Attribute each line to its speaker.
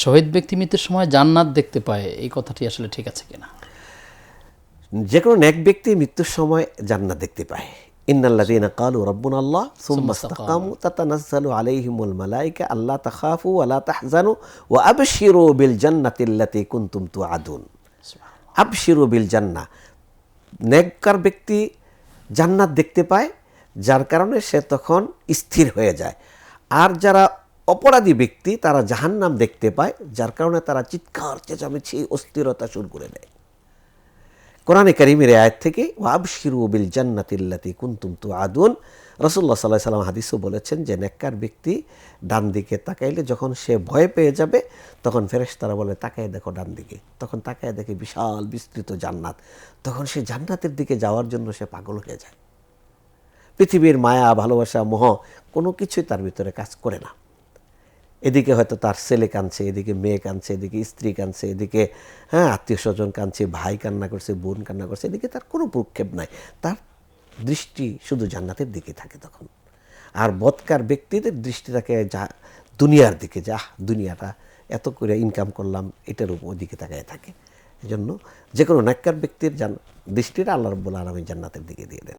Speaker 1: শহীদ ব্যক্তি মৃত্যুর সময় জান্নাত দেখতে পায়, এই কথাটি আসলে ঠিক আছে কিনা?
Speaker 2: যে কোনো নেক ব্যক্তি মৃত্যুর সময় জান্নাত দেখতে পায়। ইন্নাল্লাযীনা ক্বালু রাব্বুনা আল্লাহ সুম্মা ইসতাকামু তাতানাজ্জালু আলাইহিমুল মালায়েকা আল্লা তাখাফু ওয়া লা তাহজানু ওয়া আবশিরু বিল জান্নাতিল্লাতী কুনতুম তুআদুন। আবশিরু বিল জান্নাহ, নেককার ব্যক্তি জান্নাত দেখতে পায়, যার কারণে সে তখন স্থির হয়ে যায়। আর যারা অপরাধী ব্যক্তি তারা জাহান্নাম দেখতে পায়, যার কারণে তারা চিৎকার চেঁচামেচি অস্থিরতা শুরু করে দেয়। কোরআনে কারীমের আয়াত থেকে ওয়াবশিরু বিল জান্নাতিল্লাতী কুনতুম তুআদুন, রাসূলুল্লাহ সাল্লাল্লাহু আলাইহি ওয়াসাল্লাম হাদিসও বলেছেন যে নেককার ব্যক্তি ডান দিকে তাকাইলে যখন সে ভয় পেয়ে যাবে তখন ফেরেশতারা বলে তাকায় দেখো ডান দিকে, তখন তাকায় দেখে বিশাল বিস্তৃত জান্নাত, তখন সে জান্নাতের দিকে যাওয়ার জন্য সে পাগল হয়ে যায়। পৃথিবীর মায়া ভালোবাসা মোহ কোনো কিছুই তার ভিতরে কাজ করে না। এদিকে হয়তো তার ছেলে কাঁদছে, এদিকে মেয়ে কাঁদছে, এদিকে স্ত্রী কাঁদছে, এদিকে আত্মীয় স্বজন কাঁদছে, ভাই কান্না করছে, বোন কান্না করছে, এদিকে তার কোনো ভ্রুক্ষেপ নাই, তার দৃষ্টি শুধু জান্নাতের দিকে থাকে তখন। আর বদকার ব্যক্তিদের দৃষ্টি থাকে যা দুনিয়ার দিকে, যা দুনিয়াটা এত করে ইনকাম করলাম এটার ওদিকে তাকায় থাকে। এজন্য যে কোনো নেককার ব্যক্তির দৃষ্টিটা আল্লাহ রাব্বুল আলামিন জান্নাতের দিকে দিয়ে দেন।